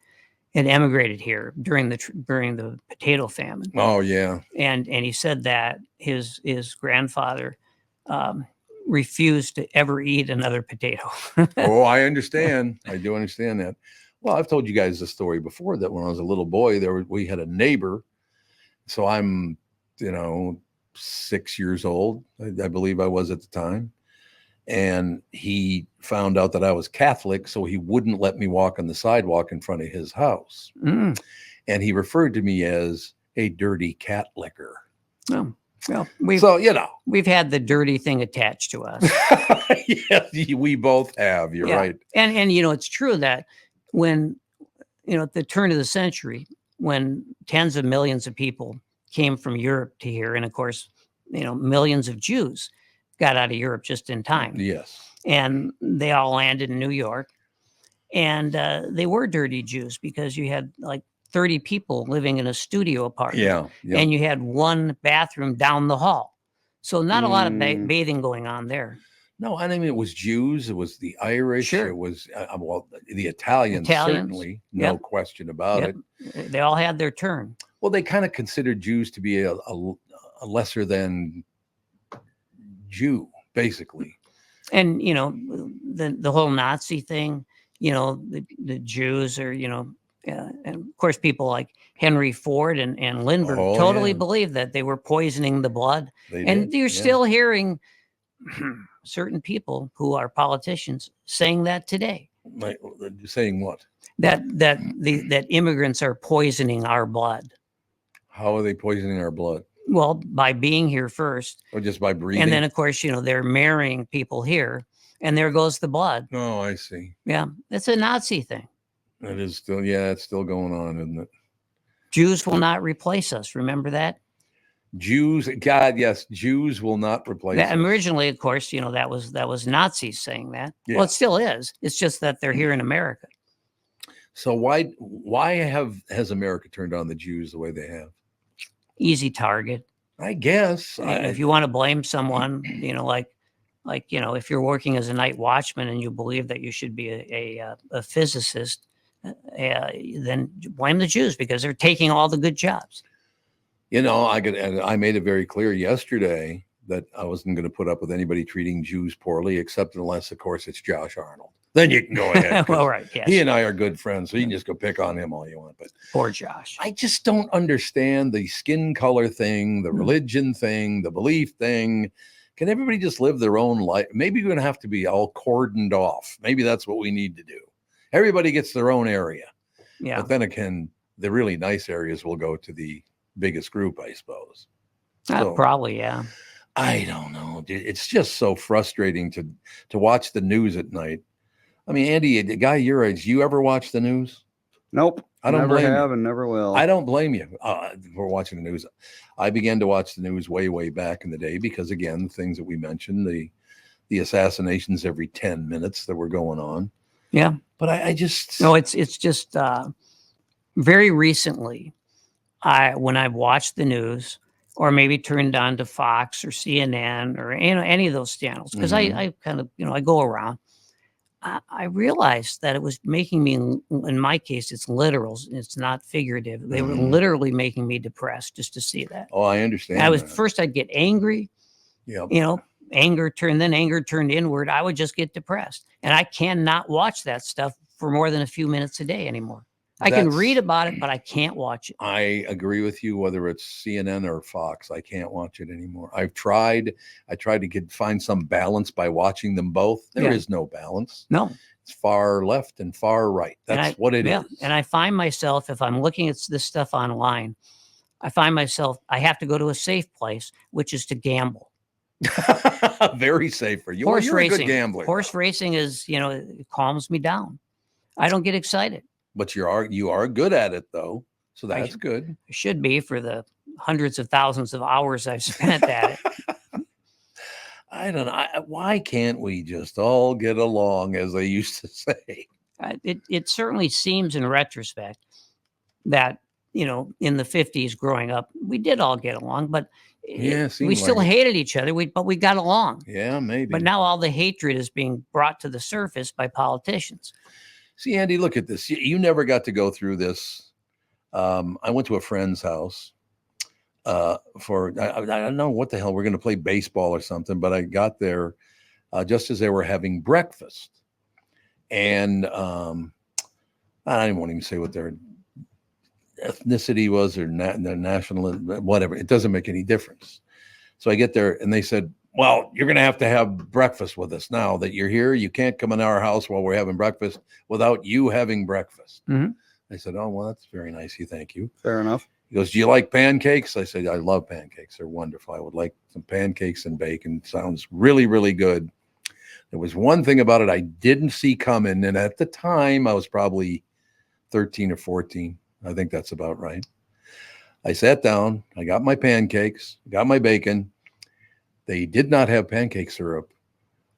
B: had emigrated here during the potato famine.
A: Oh yeah.
B: And he said that his grandfather refused to ever eat another potato.
A: Oh, I understand. I do understand that. Well, I've told you guys the story before that when I was a little boy, we had a neighbor. So I'm, 6 years old. I believe I was at the time. And he found out that I was Catholic, so he wouldn't let me walk on the sidewalk in front of his house.
B: Mm.
A: And he referred to me as a dirty cat licker.
B: Oh, well, we've had the dirty thing attached to us.
A: Yes, we both have. You're
B: Yeah.
A: right.
B: And it's true that when at the turn of the century, when tens of millions of people came from Europe to here, and of course, millions of Jews got out of Europe just in time.
A: Yes.
B: And they all landed in New York, and they were dirty Jews because you had like 30 people living in a studio apartment.
A: Yeah.
B: And you had one bathroom down the hall. So not a lot of
C: Mm.
B: bathing going on there.
A: No, I mean, it was Jews, it was the Irish,
B: Sure.
A: it was, the Italians, certainly, no
B: Yep.
A: question about
B: Yep.
A: it.
B: They all had their turn.
A: Well, they kind of considered Jews to be a lesser than Jew, basically.
B: And, the whole Nazi thing, the Jews are, and of course, people like Henry Ford and Lindbergh
A: Oh,
B: totally
A: yeah.
B: believed that they were poisoning the blood.
A: They
B: And
A: did,
B: you're
A: yeah.
B: still hearing certain people who are politicians saying that today,
A: Like, saying what?
B: that immigrants are poisoning our blood.
A: How are they poisoning our blood?
B: Well, by being here first.
A: Or just by breathing?
B: And then, of course, they're marrying people here, and there goes the blood.
A: Oh, I see.
B: Yeah, it's a Nazi thing.
A: It is still, yeah, it's still going on, isn't it?
B: Jews will not replace us. Remember that?
A: Jews, God, yes, Jews will not replace us.
B: Originally, of course, that was Nazis saying that.
A: Yeah.
B: Well, it still is. It's just that they're here in America.
A: So why has America turned on the Jews the way they have?
B: Easy target.
A: I guess.
B: If you want to blame someone, like if you're working as a night watchman and you believe that you should be a physicist, then blame the Jews because they're taking all the good jobs.
A: I made it very clear yesterday that I wasn't going to put up with anybody treating Jews poorly, except unless, of course, it's Josh Arnold. Then you can go ahead.
B: Well, right. Yes.
A: He and I are good friends, so you can just go pick on him all you want. But
B: Poor Josh.
A: I just don't understand the skin color thing, the religion thing, the belief thing. Can everybody just live their own life? Maybe we're going to have to be all cordoned off. Maybe that's what we need to do. Everybody gets their own area.
B: Yeah.
A: But then again, the really nice areas will go to the biggest group, I suppose. So,
B: probably, yeah.
A: I don't know. It's just so frustrating to watch the news at night. I mean, Andy, the guy your age, you ever watch the news?
C: Nope.
A: I don't
C: never
A: blame
C: have
A: you.
C: and never will.
A: I don't blame you for watching the news. I began to watch the news way back in the day because, again, the things that we mentioned, the assassinations every 10 minutes that were going on.
B: Yeah.
A: But I just...
B: No, it's just very recently, when I've watched the news, or maybe turned on to Fox or CNN or any of those channels, because I kind of I go around. I realized that it was making me, in my case, it's literal, it's not figurative. They were literally making me depressed just to see that.
A: Oh, I understand.
B: And first I'd get angry.
A: Yeah.
B: Anger turned inward. I would just get depressed, and I cannot watch that stuff for more than a few minutes a day anymore. I can read about it, but I can't watch it.
A: I agree with you, whether it's CNN or Fox. I can't watch it anymore. I've tried. I tried to find some balance by watching them both. There is no balance.
B: No.
A: It's far left and far right. That's what it is.
B: And I find myself, if I'm looking at this stuff online, I find myself, I have to go to a safe place, which is to gamble.
A: Very safe for you.
B: Horse
A: You're
B: racing.
A: A good gambler.
B: Horse racing is, it calms me down. I don't get excited.
A: But you are good at it, though, so that's good.
B: I should be, for the hundreds of thousands of hours I've spent at it.
A: I don't know. Why can't we just all get along, as they used to say?
B: It certainly seems, in retrospect, that in the 50s, growing up, we did all get along, but we still hated each other. But we got along.
A: Yeah, maybe.
B: But now all the hatred is being brought to the surface by politicians.
A: See, Andy, look at this. You never got to go through this. I went to a friend's house for, I don't know what the hell, we're going to play baseball or something, but I got there just as they were having breakfast. And I won't even say what their ethnicity was or their national, whatever. It doesn't make any difference. So I get there and they said, well, you're going to have breakfast with us now that you're here. You can't come in our house while we're having breakfast without you having breakfast. I said, oh, well, that's very nice of you. Thank you.
C: Fair enough.
A: He goes, do you like pancakes? I said, I love pancakes. They're wonderful. I would like some pancakes and bacon. Sounds really, really good. There was one thing about it I didn't see coming. And at the time, I was probably 13 or 14. I think that's about right. I sat down. I got my pancakes, got my bacon. They did not have pancake syrup.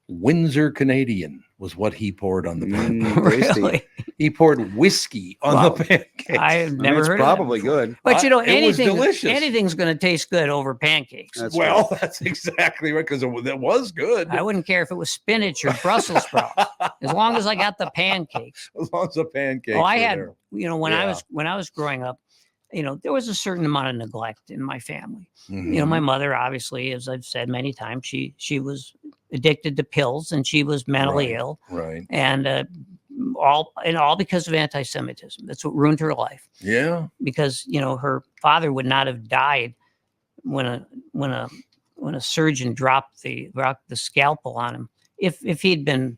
A: Windsor Canadian was what he poured on the pancakes.
B: Really?
A: He poured whiskey on the pancakes.
B: I've never heard
C: probably
B: of that.
C: Good.
B: But
A: delicious.
B: Anything's going to taste good over pancakes.
A: That's exactly right, because it was good.
B: I wouldn't care if it was spinach or Brussels sprouts, as long as I got the pancakes.
A: As long as the pancakes.
B: Well, I had, when I was growing up, there was a certain amount of neglect in my family. My mother, obviously, as I've said many times, she was addicted to pills and she was mentally ill.
A: Right.
B: And all because of anti-Semitism. That's what ruined her life.
A: Yeah.
B: Because, her father would not have died when a surgeon dropped the scalpel on him. If he'd been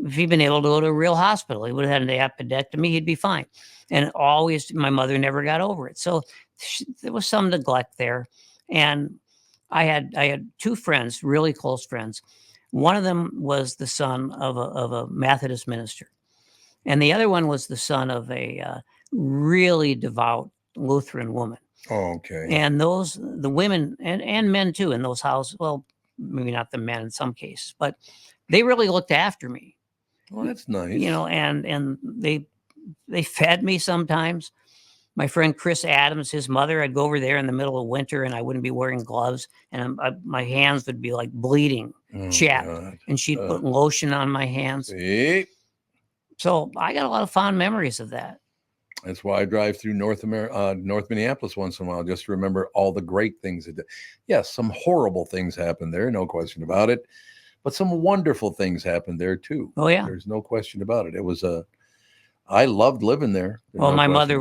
B: able to go to a real hospital, he would have had an appendectomy, he'd be fine. And always, my mother never got over it. So there was some neglect there. And I had two friends, really close friends. One of them was the son of a Methodist minister. And the other one was the son of a really devout Lutheran woman.
A: Oh, okay.
B: And the women and men too in those houses, well, maybe not the men in some cases, but they really looked after me.
A: Well, that's nice.
B: And they fed me sometimes. My friend Chris Adams, his mother, I'd go over there in the middle of winter and I wouldn't be wearing gloves and my hands would be like bleeding, chapped. God. And she'd put lotion on my hands.
A: See?
B: So I got a lot of fond memories of that.
A: That's why I drive through North Minneapolis once in a while, just to remember all the great things that did. Yes, some horrible things happened there, no question about it. But some wonderful things happened there too.
B: Oh, yeah.
A: There's no question about it. It was I loved living there.
B: Well, my mother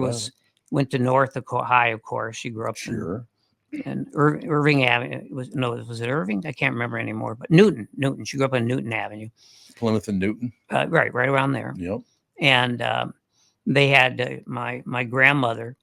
B: went to North High, of course. She grew up in Irving Avenue. Was it Irving? I can't remember anymore. But Newton. She grew up on Newton Avenue.
A: Plymouth and Newton.
B: Right around there.
A: Yep.
B: And they had my grandmother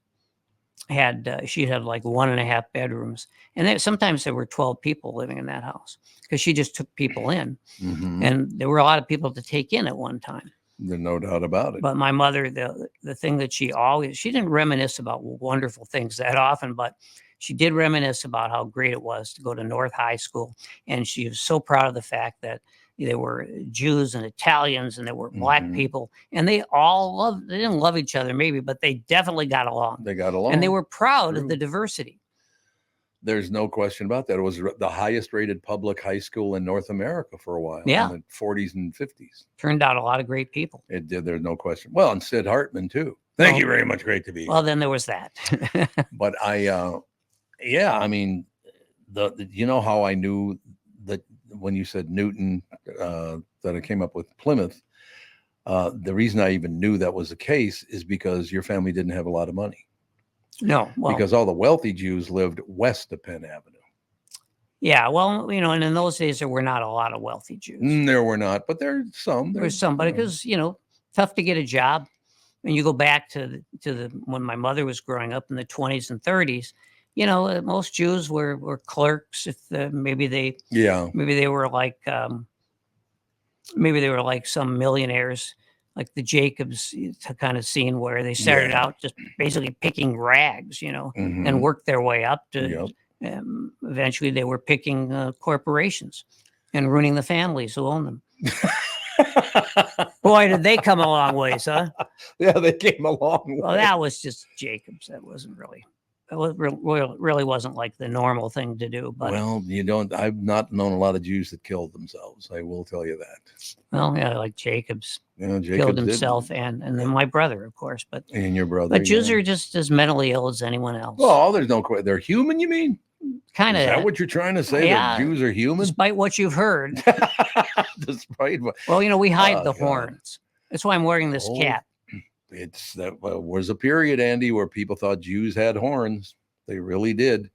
B: she had like 1.5 bedrooms, and sometimes there were 12 people living in that house because she just took people in, and there were a lot of people to take in at one time.
A: There's no doubt about it.
B: But my mother, the thing that she didn't reminisce about wonderful things that often, but she did reminisce about how great it was to go to North High School. And she was so proud of the fact that there were Jews and Italians and there were black people, and they didn't love each other maybe, but they definitely got along.
A: They got along.
B: And they were proud of the diversity.
A: There's no question about that. It was the highest rated public high school in North America for a while,
B: Yeah.
A: in the 40s and 50s.
B: Turned out a lot of great people.
A: It did. There's no question. Well, and Sid Hartman too. Thank you very much. Great to be here.
B: Well, then there was that.
A: But yeah, I mean, you know how I knew that when you said Newton, that I came up with Plymouth. The reason I even knew that was the case is because your family didn't have a lot of money.
B: No, well,
A: because all the wealthy Jews lived west of Penn Avenue.
B: Yeah, well, you know, and in those days there were not a lot of wealthy Jews.
A: There were not, but there's some.
B: There's somebody because you know, tough to get a job. And you go back to the when my mother was growing up in the 20s and 30s. You know, most Jews were clerks. If maybe they were like some millionaires. Like the Jacobs kind of scene where they started out just basically picking rags, you know, and worked their way up to eventually they were picking corporations and ruining the families who own them. Boy, did they come a long ways, huh?
A: Yeah, they came a long way.
B: Well, that was just Jacobs. That wasn't really. It really wasn't like the normal thing to do. But
A: well, I've not known a lot of Jews that killed themselves. I will tell you that.
B: Well, yeah, like Jacobs,
A: Jacobs
B: killed himself, and then my brother, of course. But
A: and your brother.
B: But Jews are just as mentally ill as anyone else.
A: Well, there's no question. They're human. You mean?
B: Kind of.
A: Is that what you're trying to say?
B: Yeah,
A: that Jews are human,
B: despite what you've heard.
A: Despite what?
B: Well, you know, we hide the horns. That's why I'm wearing this cap.
A: It's that was a period, Andy, where people thought Jews had horns. They really did.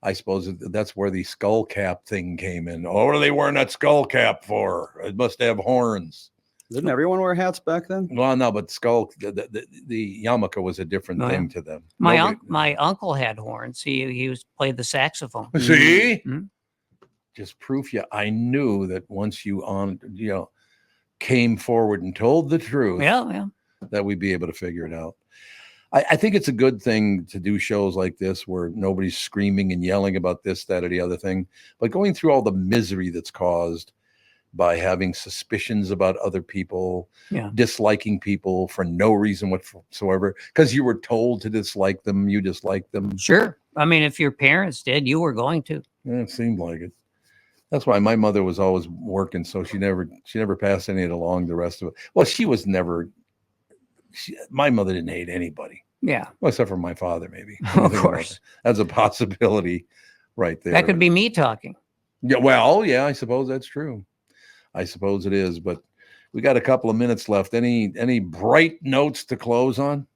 A: I suppose that's where the skull cap thing came in. Oh, what are they wearing that skull cap for? It must have horns.
C: Didn't everyone wear hats back then?
A: Well, no, but the yarmulke was a different thing to them.
B: My uncle had horns. He played the saxophone.
A: See, just proof you. I knew that once you came forward and told the truth, that we'd be able to figure it out. I think it's a good thing to do shows like this where nobody's screaming and yelling about this, that, or the other thing, but going through all the misery that's caused by having suspicions about other people, disliking people for no reason whatsoever, because you were told to dislike them, you disliked them.
B: Sure. I mean, if your parents did, you were going to.
A: Yeah, it seemed like it. That's why my mother was always working, so she never passed any of it along the rest of it. Well, she was never. My mother didn't hate anybody.
B: Yeah.
A: Well, except for my father, maybe.
B: Of course.
A: That's a possibility right there.
B: That could be me talking.
A: Yeah. Well, yeah, I suppose that's true. I suppose it is, but we got a couple of minutes left. Any bright notes to close on?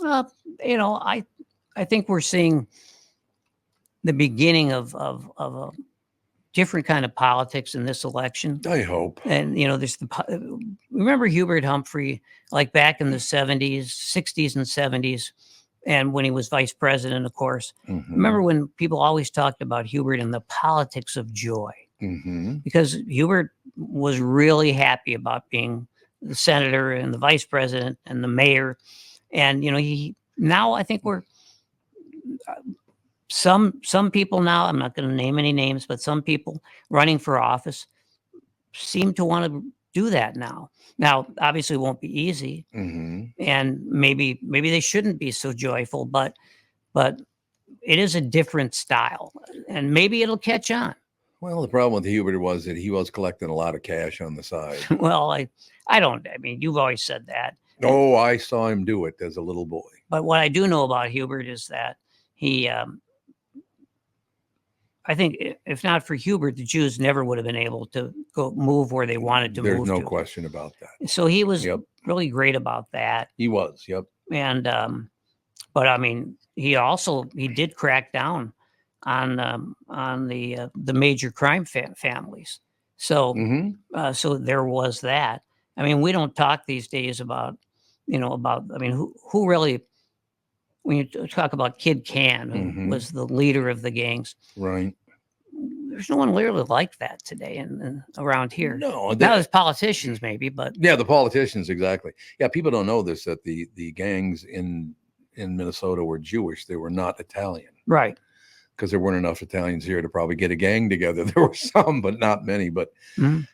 B: You know, I think we're seeing the beginning of a different kind of politics in this election.
A: I hope.
B: And, you know, remember Hubert Humphrey, like back in the 60s and 70s, and when he was vice president, of course. Remember when people always talked about Hubert and the politics of joy? Because Hubert was really happy about being the senator and the vice president and the mayor. And, you know, now I think we're... Some people now, I'm not going to name any names, but some people running for office seem to want to do that now. Now, obviously, it won't be easy, and maybe they shouldn't be so joyful, but it is a different style, and maybe it'll catch on.
A: Well, the problem with Hubert was that he was collecting a lot of cash on the side.
B: Well, I don't. I mean, you've always said that.
A: Oh, I saw him do it as a little boy.
B: But what I do know about Hubert is that he. I think if not for Hubert, the Jews never would have been able to move where they wanted to move.
A: There's no question about that.
B: So he was really great about that.
A: He was, yep.
B: And but I mean, he did crack down on the major crime families. So so there was that. I mean, we don't talk these days about I mean, who really. When you talk about Kid Can, who was the leader of the gangs,
A: right?
B: There's no one really like that today and around here.
A: No,
B: now there's politicians maybe, but
A: yeah, the politicians exactly. Yeah, people don't know this that the gangs in Minnesota were Jewish; they were not Italian,
B: right?
A: Because there weren't enough Italians here to probably get a gang together. There were some, but not many. But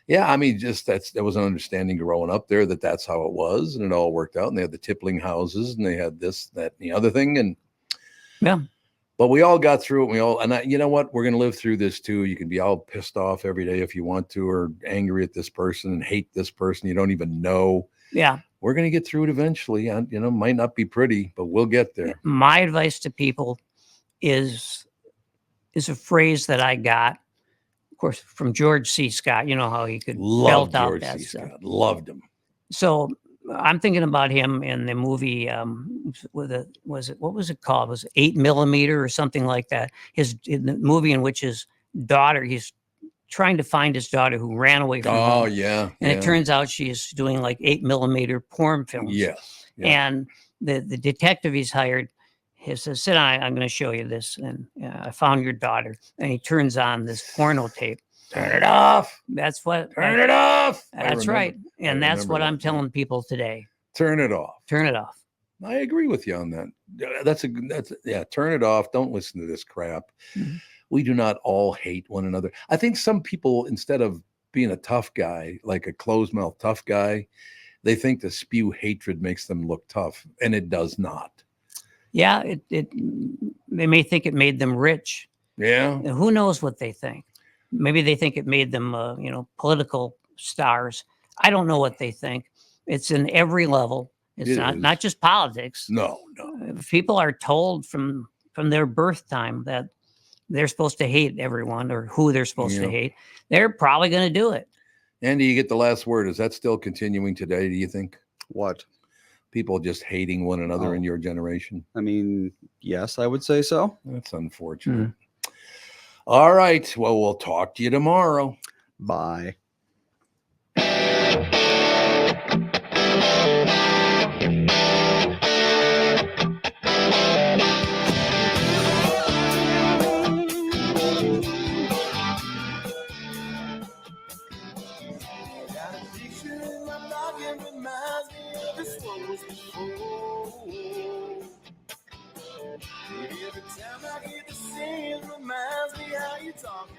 A: yeah, I mean, just there was an understanding growing up there that that's how it was, and it all worked out. And they had the tippling houses, and they had this, that, and the other thing, and But we all got through it. And you know what? We're going to live through this too. You can be all pissed off every day if you want to, or angry at this person and hate this person you don't even know.
B: Yeah.
A: We're going to get through it eventually. And, might not be pretty, but we'll get there.
B: My advice to people is a phrase that I got, of course, from George C. Scott. You know how he could belt out that stuff.
A: Scott. Loved him.
B: So I'm thinking about him in the movie. What was it called? Was it 8mm or something like that? In the movie in which his daughter, he's trying to find his daughter who ran away from him.
A: Oh yeah.
B: And it turns out she's doing like 8mm porn films.
A: Yes. Yeah.
B: And the detective he's hired, he says, "Sit down, I'm going to show you this." And I found your daughter. And he turns on this porno tape.
A: Turn it off.
B: Turn
A: it off.
B: That's right. And that's what I'm telling people today.
A: Turn it off.
B: Turn it off.
A: I agree with you on that. That's turn it off. Don't listen to this crap. Mm-hmm. We do not all hate one another. I think some people, instead of being a tough guy, like a closed mouth tough guy, they think to spew hatred makes them look tough, and it does not.
B: Yeah, they may think it made them rich.
A: Yeah.
B: And who knows what they think? Maybe they think it made them, political stars. I don't know what they think. It's in every level. It's not just politics.
A: No.
B: People are told from their birth time that they're supposed to hate everyone or who they're supposed to hate. They're probably going to do it.
A: Andy, you get the last word. Is that still continuing today, do you think?
C: What?
A: People just hating one another in your generation?
C: I mean, yes, I would say so.
A: That's unfortunate. Mm. All right. Well, we'll talk to you tomorrow.
C: Bye.
D: Every time I hear the same reminds me how you talking.